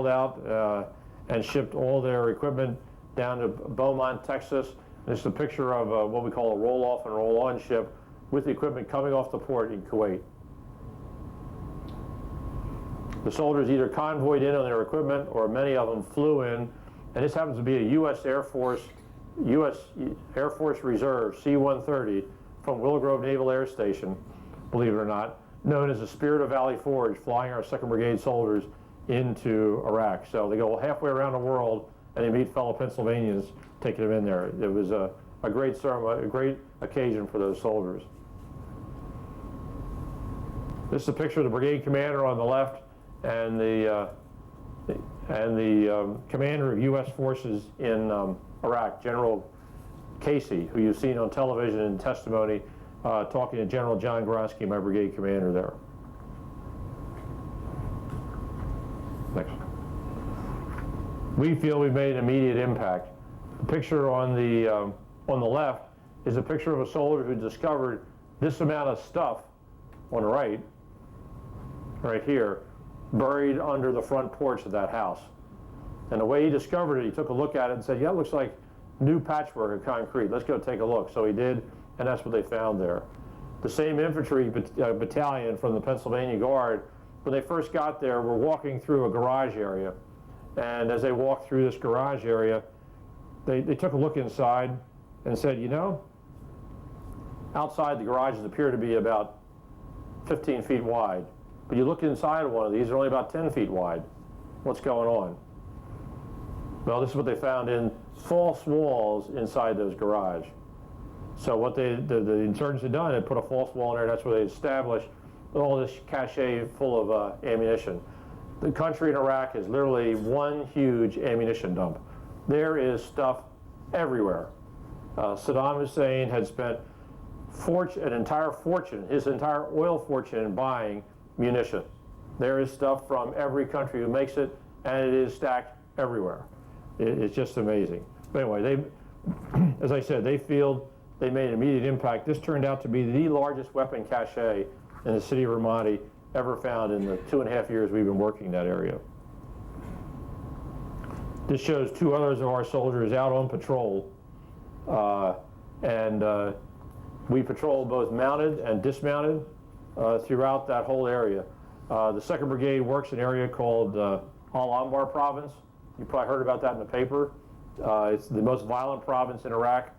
out and shipped all their equipment down to Beaumont, Texas. This is a picture of what we call a roll-off and roll-on ship with the equipment coming off the port in Kuwait. The soldiers either convoyed in on their equipment or many of them flew in, and this happens to be a U.S. Air Force Reserve C-130 from Willow Grove Naval Air Station, believe it or not, known as the Spirit of Valley Forge, flying our 2nd Brigade soldiers into Iraq. So they go halfway around the world and they meet fellow Pennsylvanians taking them in there. It was a great ceremony, a great occasion for those soldiers. This is a picture of the brigade commander on the left and the commander of U.S. forces in Iraq, General Casey, who you've seen on television in testimony, talking to General John Gronsky, my brigade commander there. Next. We feel we've made an immediate impact. The picture on the left is a picture of a soldier who discovered this amount of stuff on the right here, buried under the front porch of that house. And the way he discovered it, he took a look at it and said, yeah, it looks like new patchwork of concrete. Let's go take a look. So he did, and that's what they found there. The same infantry battalion from the Pennsylvania Guard, when they first got there, were walking through a garage area. And as they walked through this garage area, they took a look inside and said, you know, outside the garages appear to be about 15 feet wide. But you look inside of one of these, they're only about 10 feet wide. What's going on? Well, this is what they found in false walls inside those garages. So what the insurgents had done, they put a false wall in there. That's where they established all this cache full of ammunition. The country in Iraq is literally one huge ammunition dump. There is stuff everywhere. Saddam Hussein had spent an entire fortune, his entire oil fortune, in buying munition. There is stuff from every country who makes it, and it is stacked everywhere. It's just amazing. But anyway, as I said, they feel they made an immediate impact. This turned out to be the largest weapon cache in the city of Ramadi ever found in the 2.5 years we've been working that area. This shows 2 others of our soldiers out on patrol, we patrol both mounted and dismounted throughout that whole area. The 2nd Brigade works in an area called Al-Anbar province. You probably heard about that in the paper. It's the most violent province in Iraq.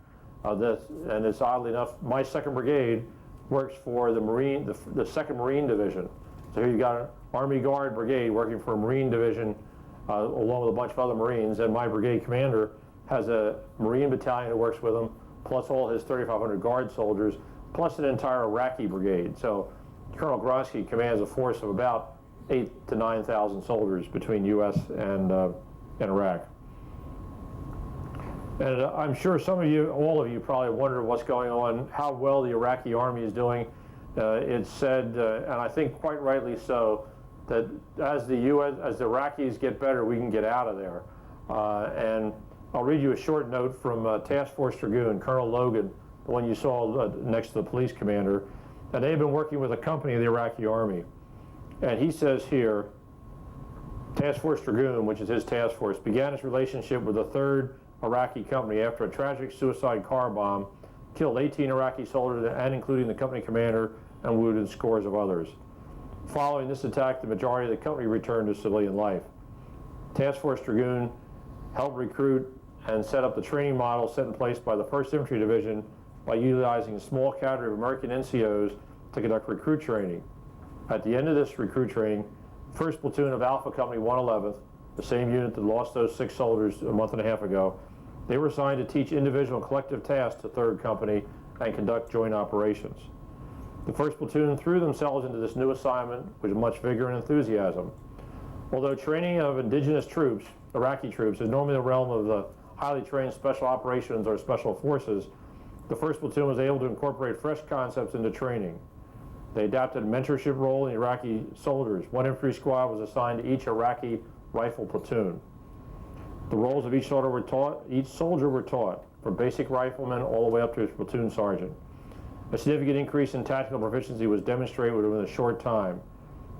And it's oddly enough, my 2nd Brigade works for the 2nd Marine Division. So here you've got an Army Guard Brigade working for a Marine Division along with a bunch of other Marines, and my brigade commander has a Marine battalion that works with him, plus all his 3,500 Guard soldiers, plus an entire Iraqi brigade. So Colonel Gronsky commands a force of about 8,000 to 9,000 soldiers between U.S. and Iraq. And I'm sure some of you, all of you, probably wonder what's going on, how well the Iraqi army is doing. It's said, and I think quite rightly so, that as the Iraqis get better, we can get out of there. And I'll read you a short note from Task Force Dragoon, Colonel Logan, the one you saw next to the police commander. And they've been working with a company of the Iraqi army. And he says here, Task Force Dragoon, which is his task force, began its relationship with the 3rd Iraqi company after a tragic suicide car bomb killed 18 Iraqi soldiers, and including the company commander, and wounded scores of others. Following this attack, the majority of the company returned to civilian life. Task Force Dragoon helped recruit and set up the training model set in place by the 1st Infantry Division by utilizing a small cadre of American NCOs to conduct recruit training. At the end of this recruit training, 1st Platoon of Alpha Company 111th, the same unit that lost those 6 soldiers a month and a half ago, they were assigned to teach individual and collective tasks to 3rd Company and conduct joint operations. The 1st Platoon threw themselves into this new assignment with much vigor and enthusiasm. Although training of indigenous troops, Iraqi troops, is normally the realm of the highly trained special operations or special forces, the 1st Platoon was able to incorporate fresh concepts into training. They adapted a mentorship role in Iraqi soldiers. 1 infantry squad was assigned to each Iraqi rifle platoon. The roles of each soldier were taught, from basic rifleman all the way up to his platoon sergeant. A significant increase in tactical proficiency was demonstrated within a short time.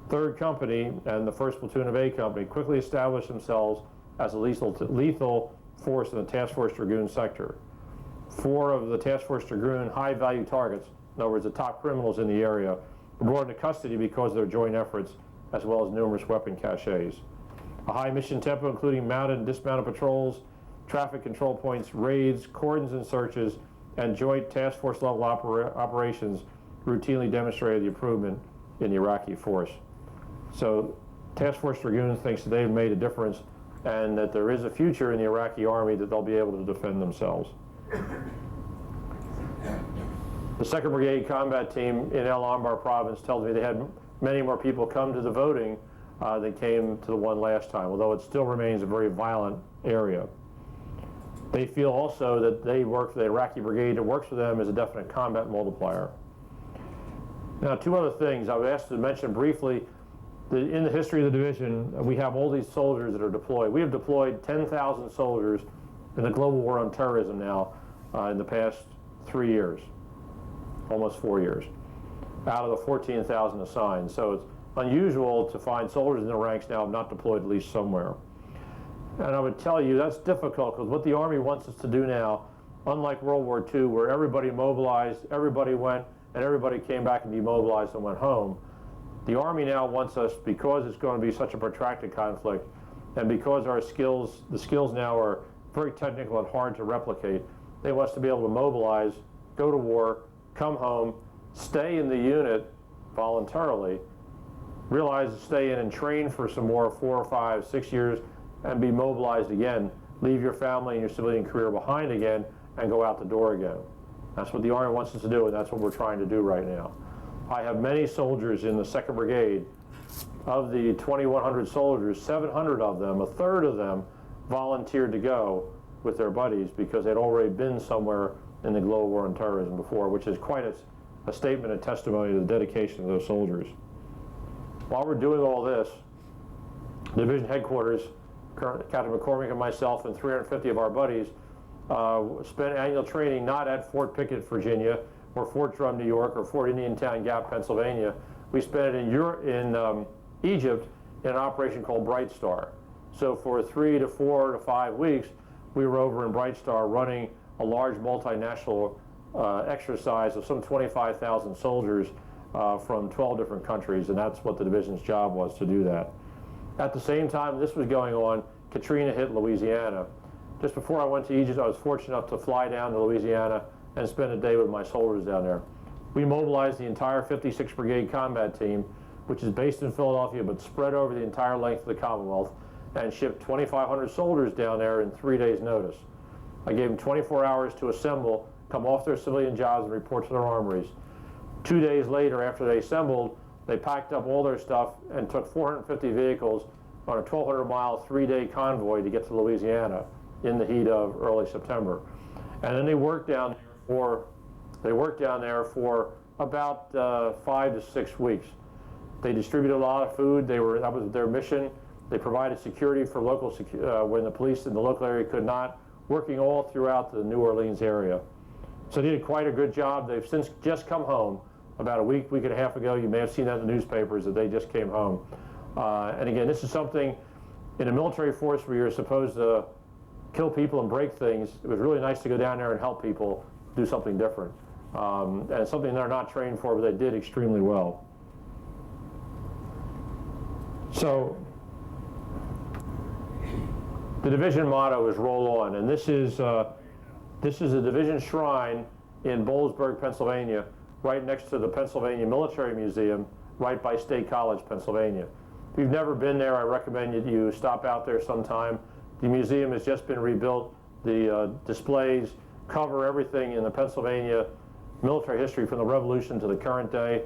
3rd Company and the 1st Platoon of A Company quickly established themselves as a lethal force in the Task Force Dragoon sector. 4 of the Task Force Dragoon high-value targets, in other words, the top criminals in the area, were brought into custody because of their joint efforts, as well as numerous weapon caches. A high mission tempo, including mounted and dismounted patrols, traffic control points, raids, cordons and searches, and joint task force level operations routinely demonstrated the improvement in the Iraqi force. So Task Force Dragoon thinks that they've made a difference and that there is a future in the Iraqi army, that they'll be able to defend themselves. The 2nd Brigade Combat Team in El Anbar province tells me they had many more people come to the voting than came to the one last time, although it still remains a very violent area. They feel also that they work for the Iraqi brigade that works for them as a definite combat multiplier. Now, 2 other things I was asked to mention briefly. In the history of the division, we have all these soldiers that are deployed. We have deployed 10,000 soldiers in the global war on terrorism now in the past 3 years, almost 4 years, out of the 14,000 assigned. So it's unusual to find soldiers in the ranks now not deployed at least somewhere. And I would tell you that's difficult, because what the Army wants us to do now, unlike World War II, where everybody mobilized, everybody went, and everybody came back and demobilized and went home, the Army now wants us, because it's going to be such a protracted conflict, and because our skills, the skills now are very technical and hard to replicate, they want us to be able to mobilize, go to war, come home, stay in the unit voluntarily, realize to stay in and train for some more 4 or 5, 6 years, and be mobilized again, leave your family and your civilian career behind again, and go out the door again. That's what the Army wants us to do, and that's what we're trying to do right now. I have many soldiers in the 2nd Brigade. Of the 2,100 soldiers, 700 of them, a third of them, volunteered to go with their buddies because they'd already been somewhere in the global war on terrorism before, which is quite a statement and testimony to the dedication of those soldiers. While we're doing all this, Division Headquarters, Captain McCormick and myself and 350 of our buddies spent annual training not at Fort Pickett, Virginia, or Fort Drum, New York, or Fort Indiantown Gap, Pennsylvania. We spent it in Egypt in an operation called Bright Star. So for 3 to 4 to 5 weeks, we were over in Bright Star running a large multinational exercise of some 25,000 soldiers from 12 different countries, and that's what the division's job was, to do that. At the same time this was going on, Katrina hit Louisiana. Just before I went to Egypt, I was fortunate enough to fly down to Louisiana and spend a day with my soldiers down there. We mobilized the entire 56th Brigade Combat Team, which is based in Philadelphia but spread over the entire length of the Commonwealth, and shipped 2,500 soldiers down there in 3 days' notice. I gave them 24 hours to assemble, come off their civilian jobs, and report to their armories. 2 days later, after they assembled, they packed up all their stuff and took 450 vehicles on a 1,200-mile, 3-day convoy to get to Louisiana in the heat of early September. And then they worked down there for about 5 to 6 weeks. They distributed a lot of food. That was their mission. They provided security for local when the police in the local area could not, working all throughout the New Orleans area. So they did quite a good job. They've since just come home about a week and a half ago. You may have seen that in the newspapers that they just came home. And again, this is something in a military force where you're supposed to kill people and break things. It was really nice to go down there and help people do something different. And something they're not trained for, but they did extremely well. So the division motto is "Roll On," and this is a division shrine in Boalsburg, Pennsylvania, right next to the Pennsylvania Military Museum, right by State College, Pennsylvania. If you've never been there, I recommend that you stop out there sometime. The museum has just been rebuilt. The displays cover everything in the Pennsylvania military history from the Revolution to the current day.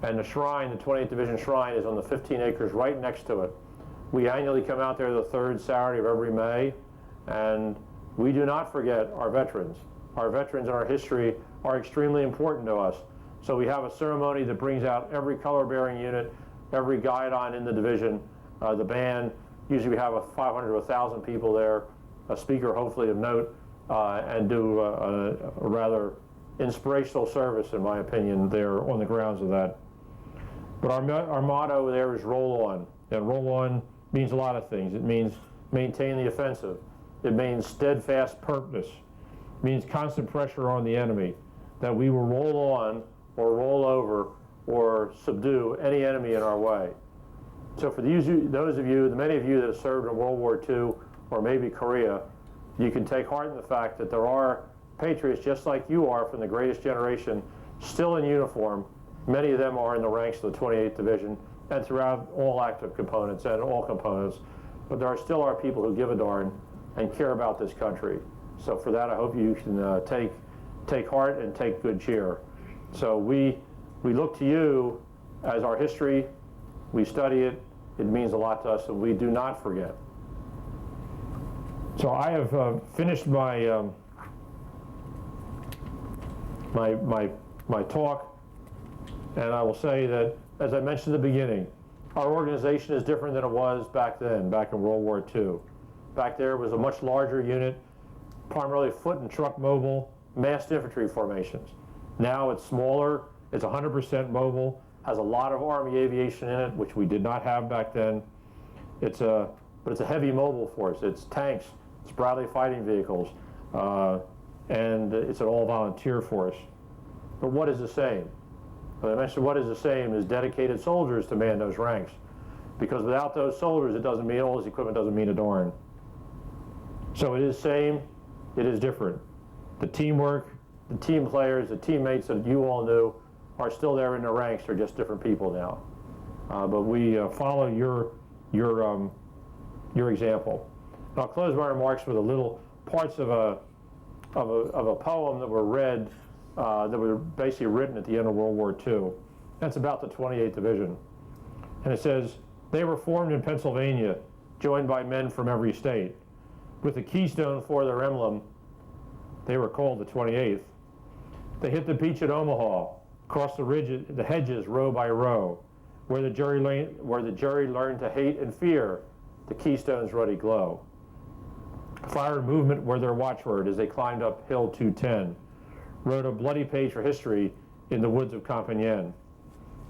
And the shrine, the 28th Division Shrine, is on the 15 acres right next to it. We annually come out there the 3rd Saturday of every May, and we do not forget our veterans. Our veterans and our history are extremely important to us. So we have a ceremony that brings out every color-bearing unit, every guidon in the division, the band. Usually we have 500 to 1,000 people there, a speaker hopefully of note, and do a rather inspirational service, in my opinion, there on the grounds of that. But our motto there is roll on. And roll on means a lot of things. It means maintain the offensive. It means steadfast purpose. It means constant pressure on the enemy, that we will roll on or roll over or subdue any enemy in our way. So for those of you, the many of you that have served in World War II or maybe Korea, you can take heart in the fact that there are patriots just like you are from the greatest generation still in uniform. Many of them are in the ranks of the 28th Division and throughout all active components and all components. But there still are people who give a darn and care about this country. So for that, I hope you can take heart and take good cheer. So we look to you as our history. We study it. It means a lot to us, and we do not forget. So I have finished my my talk, and I will say that, as I mentioned at the beginning, our organization is different than it was back then, back in World War II. Back there was a much larger unit, primarily foot and truck mobile, massed infantry formations. Now it's smaller, it's 100% mobile, has a lot of Army aviation in it, which we did not have back then. But it's a heavy mobile force. It's tanks, it's Bradley fighting vehicles, and it's an all-volunteer force. But what is the same? As I mentioned, what is the same is dedicated soldiers to man those ranks. Because without those soldiers, it doesn't mean, all this equipment doesn't mean a darn. So it is same, it is different. The teamwork, the team players, the teammates that you all knew are still there in the ranks. They're just different people now. But we follow your example. And I'll close my remarks with a little parts of a poem that were read, that were basically written at the end of World War II. That's about the 28th Division. And it says, they were formed in Pennsylvania, joined by men from every state. With the keystone for their emblem, they were called the 28th. They hit the beach at Omaha, crossed the hedges row by row, where the jury learned to hate and fear the keystone's ruddy glow. Fire and movement were their watchword as they climbed up Hill 210, wrote a bloody page for history in the woods of Compiègne.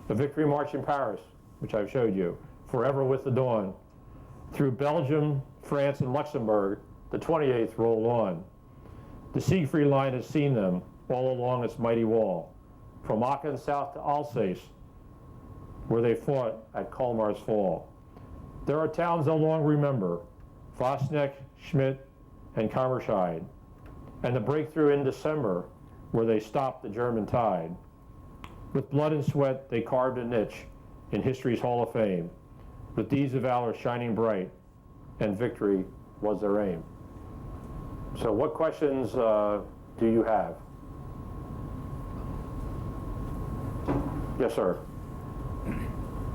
The victory march in Paris, which I've showed you, forever with the dawn. Through Belgium, France, and Luxembourg, the 28th rolled on. The Siegfried Line has seen them all along its mighty wall, from Aachen south to Alsace, where they fought at Colmar's Fall. There are towns they'll long remember, Vosneck, Schmidt, and Kammerscheid, and the breakthrough in December, where they stopped the German tide. With blood and sweat, they carved a niche in history's Hall of Fame, with deeds of valor shining bright, and victory was their aim. So what questions do you have? Yes, sir.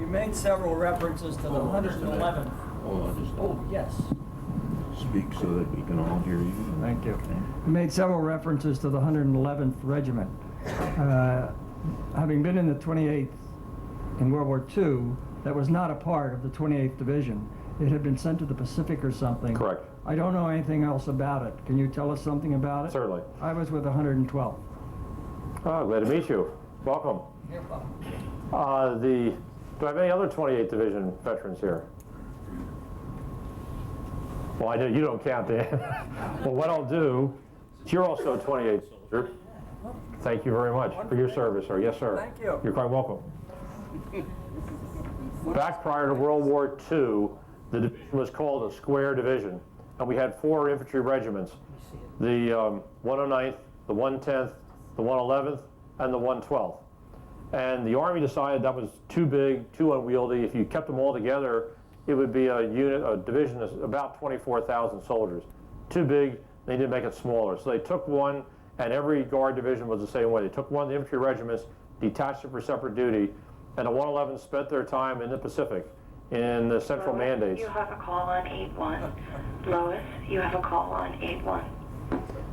You made several references to the 111th. Hold on just a Oh, yes. speak so that we can all hear you. Thank you. You made several references to the 111th Regiment. Having been in the 28th in World War II, that was not a part of the 28th Division. It had been sent to the Pacific or something. Correct. I don't know anything else about it. Can you tell us something about it? Certainly. I was with 112. Oh, glad to meet you. Welcome. Do I have any other 28th Division veterans here? Well, I know you don't count them. Well, what I'll do, you're also a 28th soldier. Thank you very much for your service, sir. Yes, sir. Thank you. You're quite welcome. Back prior to World War II, the division was called a square division, and we had 4 infantry regiments: the 109th, the 110th, the 111th, and the 112th. And the Army decided that was too big, too unwieldy. If you kept them all together, it would be a division of about 24,000 soldiers. Too big, they didn't make it smaller. So they took one, and every Guard division was the same way. They took one of the infantry regiments, detached it for separate duty, and the 111th spent their time in the Pacific, in the central Lois, mandates. You have a call on 8-1. Lois, you have a call on 8-1.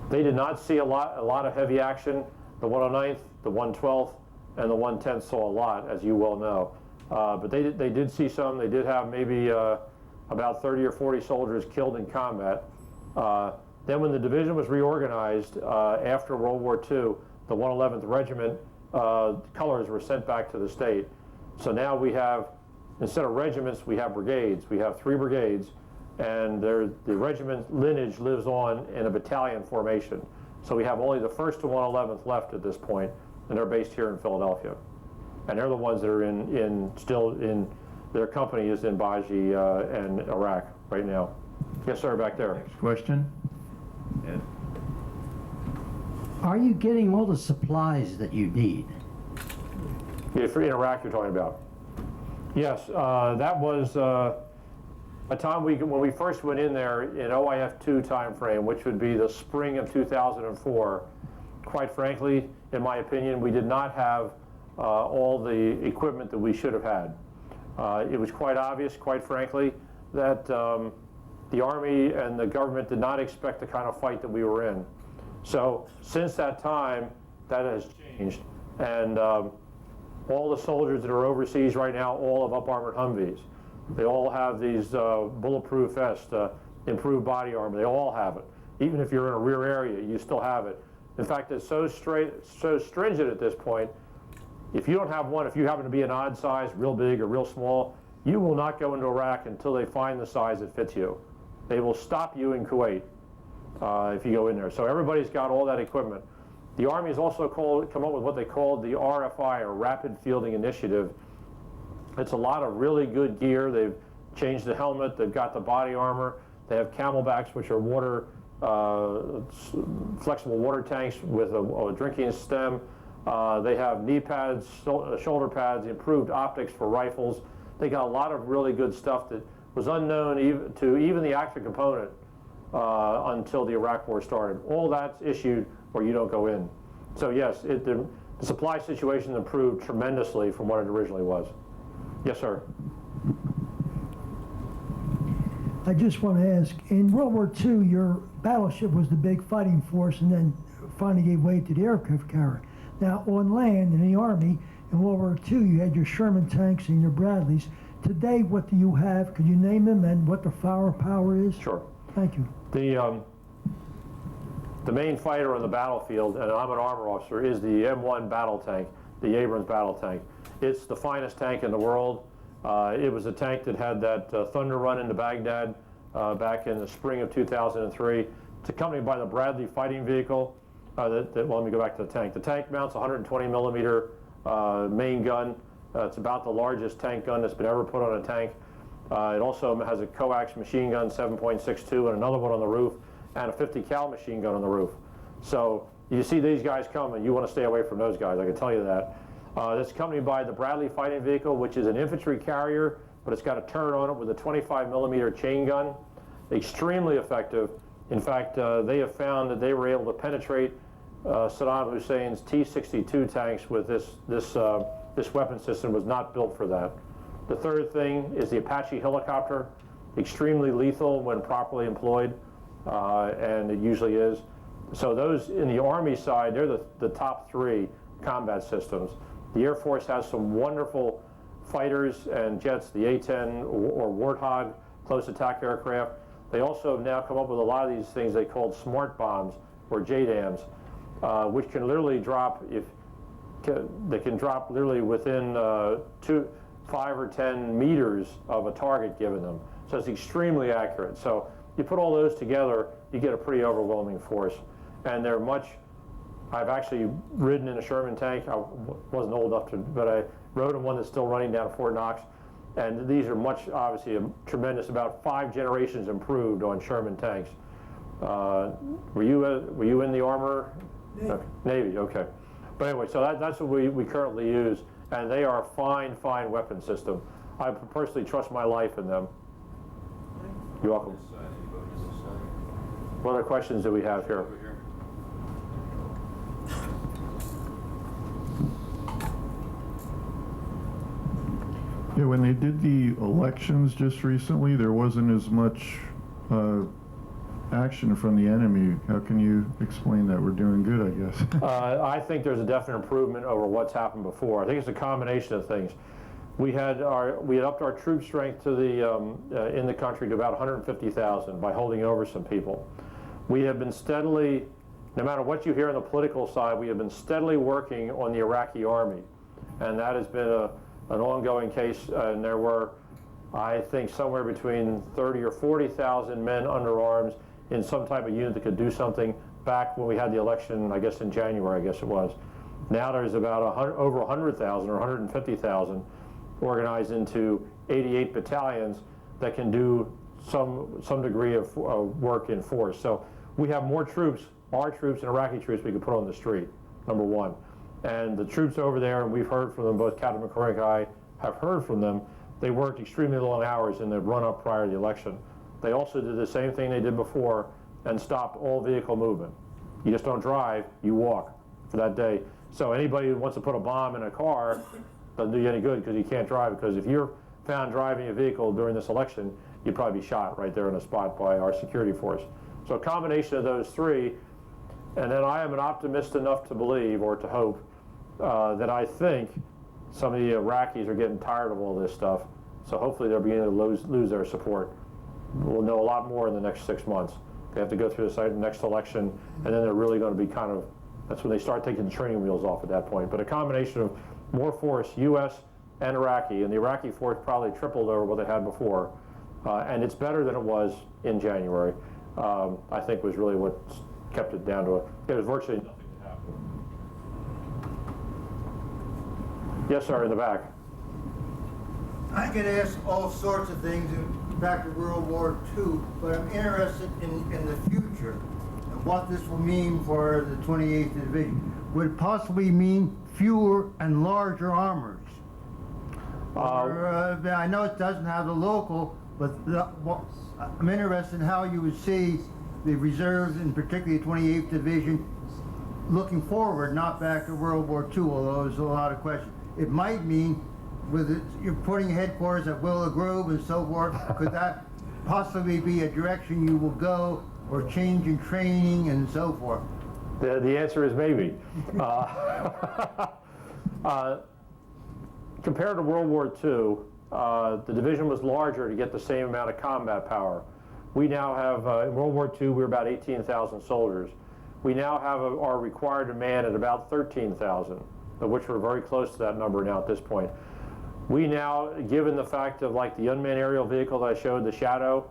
They did not see a lot of heavy action. The 109th, the 112th, and the 110th saw a lot, as you well know. But they did see some. They did have maybe about 30 or 40 soldiers killed in combat. Then when the division was reorganized after World War II, the 111th Regiment colors were sent back to the state. So now we have, instead of regiments, we have brigades. We have 3 brigades, and the regiment lineage lives on in a battalion formation. So we have only the 1st to 111th left at this point, and they're based here in Philadelphia. And they're the ones that are still in, their company is in Baji and Iraq right now. Yes, sir, back there. Next question? Ed? Are you getting all the supplies that you need? Yeah, for in Iraq you're talking about. Yes, that was a time when we first went in there in OIF-2 timeframe, which would be the spring of 2004. Quite frankly, in my opinion, we did not have all the equipment that we should have had. It was quite obvious, quite frankly, that the Army and the government did not expect the kind of fight that we were in. So since that time, that has changed. And all the soldiers that are overseas right now all have up-armored Humvees. They all have these bulletproof vests, improved body armor. They all have it. Even if you're in a rear area, you still have it. In fact, it's so stringent at this point, if you don't have one, if you happen to be an odd size, real big or real small, you will not go into Iraq until they find the size that fits you. They will stop you in Kuwait if you go in there. So everybody's got all that equipment. The Army has also come up with what they called the RFI, or Rapid Fielding Initiative. It's a lot of really good gear. They've changed the helmet, they've got the body armor, they have camelbacks, which are flexible water tanks with a drinking stem. They have knee pads, shoulder pads, improved optics for rifles. They got a lot of really good stuff that was unknown to even the active component until the Iraq War started. All that's issued or you don't go in. So yes, the supply situation improved tremendously from what it originally was. Yes, sir. I just want to ask, in World War II, your battleship was the big fighting force and then finally gave way to the aircraft carrier. Now, on land, in the Army, in World War II, you had your Sherman tanks and your Bradleys. Today, what do you have? Could you name them and what the firepower is? Sure. Thank you. The main fighter on the battlefield, and I'm an armor officer, is the M1 battle tank, the Abrams battle tank. It's the finest tank in the world. It was a tank that had that thunder run into Baghdad back in the spring of 2003. It's accompanied by the Bradley fighting vehicle. Well, let me go back to the tank. The tank mounts a 120 millimeter main gun. It's about the largest tank gun that's been ever put on a tank. It also has a coax machine gun 7.62 and another one on the roof, and a 50 cal machine gun on the roof. So you see these guys coming, you want to stay away from those guys, I can tell you that. It's accompanied by the Bradley fighting vehicle, which is an infantry carrier, but it's got a turret on it with a 25 millimeter chain gun. Extremely effective. In fact, they have found that they were able to penetrate Saddam Hussein's T-62 tanks with this weapon system. Was not built for that. The third thing is the Apache helicopter, extremely lethal when properly employed, and it usually is. So those in the Army side, they're the top 3 combat systems. The Air Force has some wonderful fighters and jets, the A-10 or Warthog close attack aircraft. They also have now come up with a lot of these things they called smart bombs or JDAMs, which can literally drop they can drop literally within 5 or 10 meters of a target given them. So it's extremely accurate. So you put all those together, you get a pretty overwhelming force. And they're I've actually ridden in a Sherman tank. I wasn't old enough to, but I rode in one that's still running down at Fort Knox. And these are obviously tremendous, about 5 generations improved on Sherman tanks. Were you in the armor? Navy. Okay. Navy, okay. But anyway, so that's what we currently use, and they are a fine weapon system. I personally trust my life in them. You're welcome. What other questions do we have here? Yeah, when they did the elections just recently, there wasn't as much action from the enemy. How can you explain that? We're doing good, I guess. I think there's a definite improvement over what's happened before. I think it's a combination of things. We had upped our troop strength to in the country to about 150,000 by holding over some people. We have been steadily, no matter what you hear on the political side, we have been steadily working on the Iraqi army, and that has been an ongoing case, and there were, I think, somewhere between 30 or 40,000 men under arms in some type of unit that could do something back when we had the election, I guess in January, I guess it was. Now there's about over 100,000 or 150,000 organized into 88 battalions that can do some degree of work in force. So we have more troops, our troops and Iraqi troops, we can put on the street, number one. And the troops over there, and we've heard from them, both Captain McCormick and I have heard from them, they worked extremely long hours in the run-up prior to the election. They also did the same thing they did before and stopped all vehicle movement. You just don't drive, you walk for that day. So anybody who wants to put a bomb in a car doesn't do you any good because you can't drive, because if you're found driving a vehicle during this election, you'd probably be shot right there on the spot by our security force. So a combination of those three, and then I am an optimist enough to believe or to hope that I think some of the Iraqis are getting tired of all this stuff. So hopefully they're beginning to lose their support. We'll know a lot more in the next 6 months. They have to go through the next election, and then they're really going to be kind of, that's when they start taking the training wheels off at that point. But a combination of more force, U.S. and Iraqi, and the Iraqi force probably tripled over what they had before, and it's better than it was in January, I think was really what kept it down to there was virtually nothing to happen. Yes, sir, in the back. I get asked all sorts of things back to World War II, but I'm interested in the future and what this will mean for the 28th Division. Would it possibly mean fewer and larger armors? I know it doesn't have the local, but I'm interested in how you would see the reserves, and particularly the 28th Division, looking forward, not back to World War II, although there's a lot of questions. It might mean you're putting headquarters at Willow Grove and so forth. Could that possibly be a direction you will go, or change in training and so forth? The answer is maybe. Compared to World War II, the division was larger to get the same amount of combat power. We now have, in World War II, we were about 18,000 soldiers. We now have our required demand at about 13,000, of which we're very close to that number now at this point. We now, given the fact of like the unmanned aerial vehicle that I showed, the Shadow,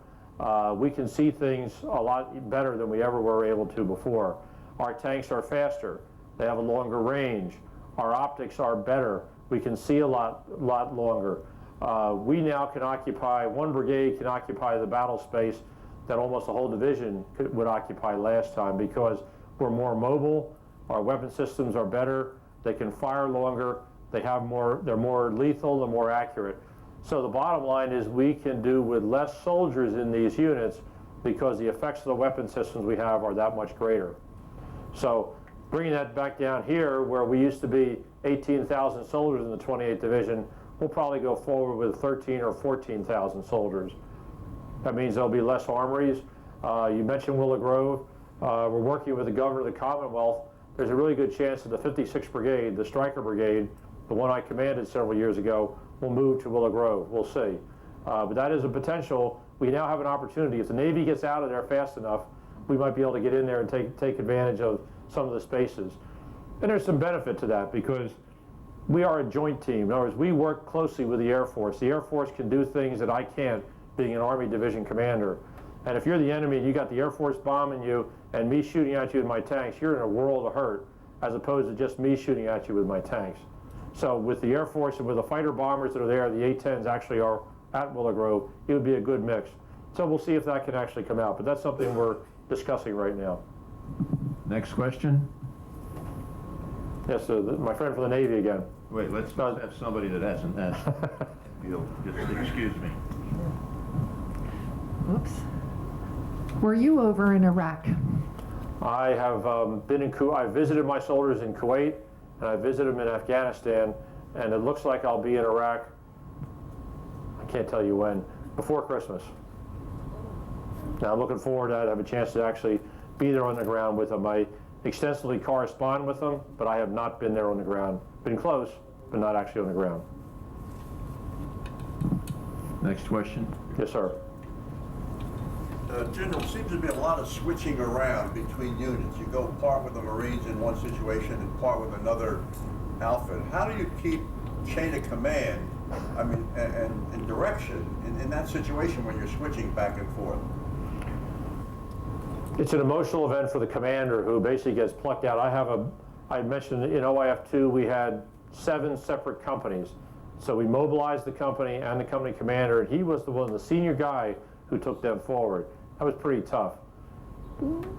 we can see things a lot better than we ever were able to before. Our tanks are faster. They have a longer range. Our optics are better. We can see a lot longer. We now can occupy, one brigade can occupy the battle space that almost a whole division would occupy last time, because we're more mobile, our weapon systems are better, they can fire longer, they're more lethal, they're more accurate. So the bottom line is we can do with less soldiers in these units because the effects of the weapon systems we have are that much greater. So bringing that back down here, where we used to be 18,000 soldiers in the 28th Division, we'll probably go forward with 13 or 14,000 soldiers. That means there'll be less armories. You mentioned Willow Grove. We're working with the governor of the Commonwealth. There's a really good chance that the 56th Brigade, the Stryker Brigade, the one I commanded several years ago, will move to Willow Grove. We'll see. But that is a potential. We now have an opportunity. If the Navy gets out of there fast enough, we might be able to get in there and take advantage of some of the spaces. And there's some benefit to that because we are a joint team. In other words, we work closely with the Air Force. The Air Force can do things that I can't, being an Army Division commander. And if you're the enemy and you got the Air Force bombing you and me shooting at you with my tanks, you're in a world of hurt, as opposed to just me shooting at you with my tanks. So with the Air Force and with the fighter bombers that are there, the A-10s actually are at Willow Grove, it would be a good mix. So we'll see if that can actually come out, but that's something we're discussing right now. Next question. Yes, my friend from the Navy again. Wait, let's have somebody that hasn't asked. You'll just excuse me. Oops. Were you over in Iraq? I have been in Kuwait. I visited my soldiers in Kuwait, and I visited them in Afghanistan, and it looks like I'll be in Iraq, I can't tell you when, before Christmas. Now I'm looking forward to that. I have a chance to actually be there on the ground with them. I extensively correspond with them, but I have not been there on the ground. Been close, but not actually on the ground. Next question. Yes, sir. General, seems to be a lot of switching around between units. You go part with the Marines in one situation and part with another outfit. How do you keep chain of command, I mean, and direction in that situation when you're switching back and forth? It's an emotional event for the commander who basically gets plucked out. I mentioned in OIF 2 we had 7 separate companies. So we mobilized the company and the company commander, and he was the senior guy who took them forward. That was pretty tough.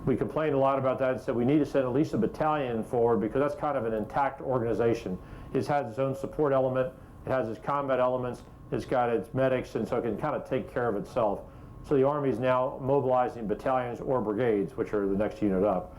We complained a lot about that and said we need to send at least a battalion forward because that's kind of an intact organization. It has its own support element, it has its combat elements, it's got its medics, and so it can kind of take care of itself. So the Army is now mobilizing battalions or brigades, which are the next unit up.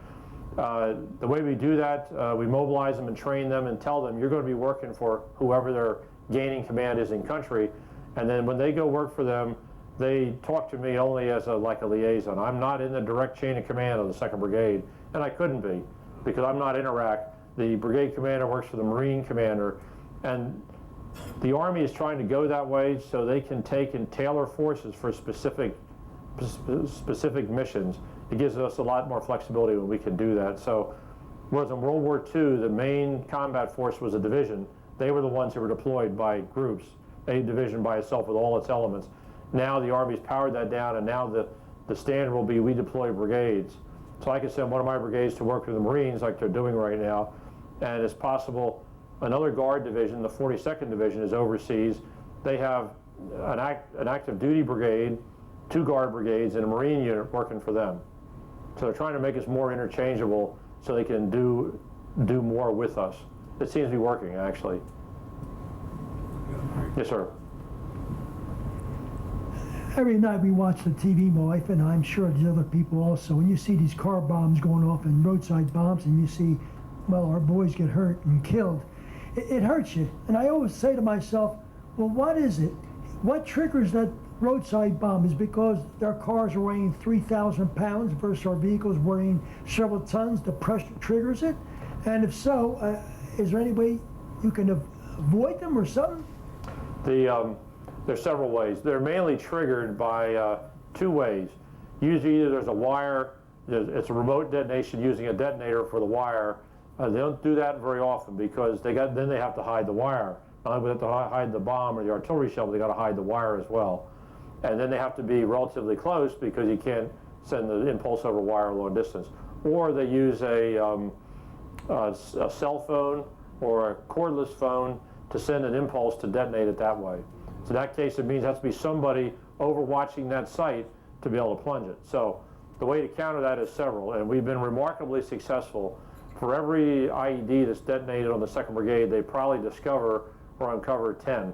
The way we do that, we mobilize them and train them and tell them you're going to be working for whoever their gaining command is in country, and then when they go work for them, they talk to me only as like a liaison. I'm not in the direct chain of command of the 2nd Brigade, and I couldn't be because I'm not in Iraq. The brigade commander works for the Marine commander, and the Army is trying to go that way so they can take and tailor forces for specific missions. It gives us a lot more flexibility when we can do that. So, whereas in World War II, the main combat force was a division, they were the ones who were deployed by groups, a division by itself with all its elements. Now the Army's powered that down, and now the standard will be we deploy brigades. So I can send one of my brigades to work with the Marines like they're doing right now, and it's possible another Guard division, the 42nd Division, is overseas. They have an active duty brigade, 2 Guard brigades, and a Marine unit working for them. So they're trying to make us more interchangeable so they can do more with us. It seems to be working, actually. Yes, sir. Every night we watch the TV, my wife and I'm sure there's other people also. When you see these car bombs going off and roadside bombs, and you see, well, our boys get hurt and killed, it hurts you. And I always say to myself, well, what is it? What triggers that roadside bomb? Is because their cars are weighing 3,000 pounds versus our vehicles weighing several tons? The pressure triggers it? And if so, is there any way you can avoid them or something? There's several ways. They're mainly triggered by 2 ways. Usually either there's a wire, it's a remote detonation using a detonator for the wire. They don't do that very often because then they have to hide the wire. Not only do they have to hide the bomb or the artillery shell, but they got to hide the wire as well. And then they have to be relatively close because you can't send the impulse over wire long distance. Or they use a cell phone or a cordless phone to send an impulse to detonate it that way. So in that case, it means it has to be somebody overwatching that site to be able to plunge it. So the way to counter that is several, and we've been remarkably successful. For every IED that's detonated on the 2nd Brigade, they probably discover or uncover 10.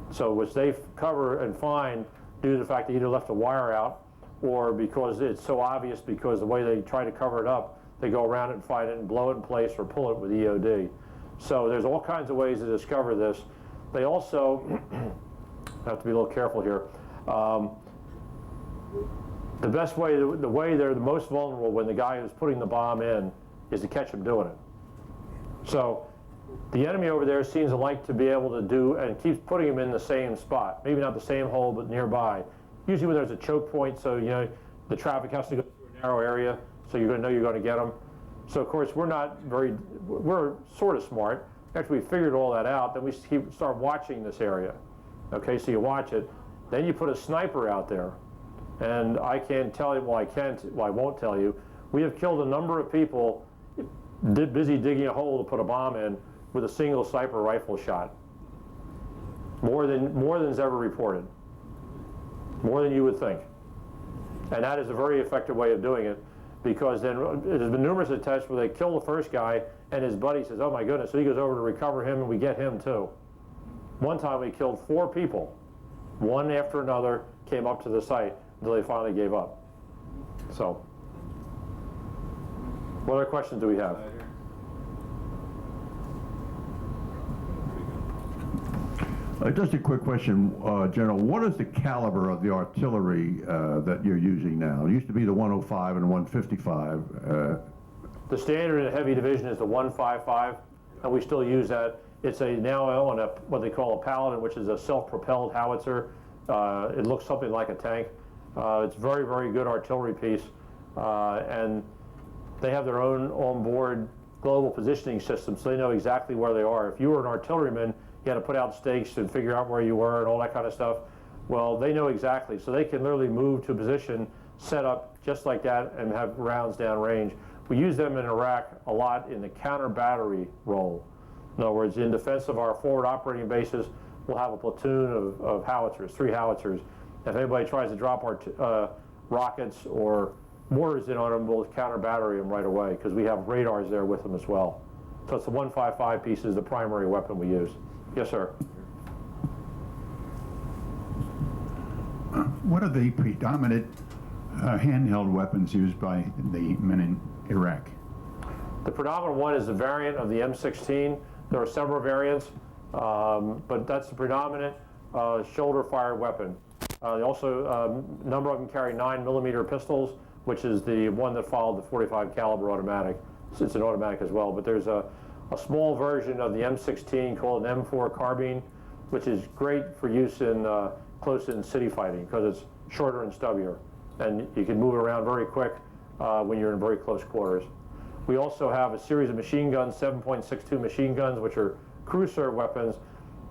So which they cover and find due to the fact they either left a wire out or because it's so obvious because the way they try to cover it up, they go around it and find it and blow it in place or pull it with EOD. So there's all kinds of ways to discover this. They also have to be a little careful here. The best way, the way they're the most vulnerable when the guy who's putting the bomb in is to catch him doing it. So the enemy over there seems to like to be able to do and keeps putting him in the same spot. Maybe not the same hole, but nearby. Usually when there's a choke point, so you know the traffic has to go through a narrow area, so you're going to know you're going to get them. So of course we're sort of smart. After we figured all that out, then we start watching this area. Okay, so you watch it, then you put a sniper out there. And I can't tell you, well I won't tell you, we have killed a number of people busy digging a hole to put a bomb in with a single sniper rifle shot. More than's ever reported. More than you would think. And that is a very effective way of doing it, because then there's been numerous attempts where they kill the first guy and his buddy says, oh my goodness, so he goes over to recover him and we get him too. One time we killed 4 people, one after another came up to the site until they finally gave up. So, what other questions do we have? Just a quick question, General. What is the caliber of the artillery that you're using now? It used to be the 105 and 155. The standard in a heavy division is the 155, and we still use that. It's now on what they call a Paladin, which is a self-propelled howitzer. It looks something like a tank. It's very, very good artillery piece, and they have their own onboard global positioning system, so they know exactly where they are. If you were an artilleryman, you had to put out stakes and figure out where you were and all that kind of stuff. Well, they know exactly, so they can literally move to a position, set up just like that, and have rounds down range. We use them in Iraq a lot in the counter battery role. In other words, in defense of our forward operating bases, we'll have a platoon of howitzers, 3 howitzers. If anybody tries to drop our rockets or mortars in on them, we'll counter battery them right away because we have radars there with them as well. So it's the 155 piece is the primary weapon we use. Yes, sir. What are the predominant handheld weapons used by the men in Iraq? The predominant one is the variant of the M16. There are several variants, but that's the predominant shoulder-fired weapon. Also, a number of them carry 9mm pistols, which is the one that followed the .45 caliber automatic. So it's an automatic as well, but there's a small version of the M16 called an M4 carbine, which is great for use in close-in city fighting because it's shorter and stubbier, and you can move it around very quick when you're in very close quarters. We also have a series of machine guns, 7.62 machine guns, which are crew-served weapons,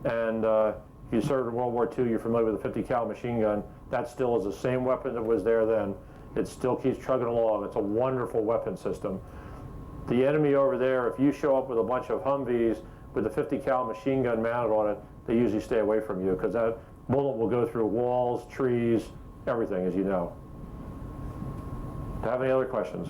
and if you served in World War II, you're familiar with the 50 cal machine gun. That still is the same weapon that was there then. It still keeps chugging along. It's a wonderful weapon system. The enemy over there, if you show up with a bunch of Humvees with a 50 cal machine gun mounted on it, they usually stay away from you because that bullet will go through walls, trees, everything, as you know. Do you have any other questions?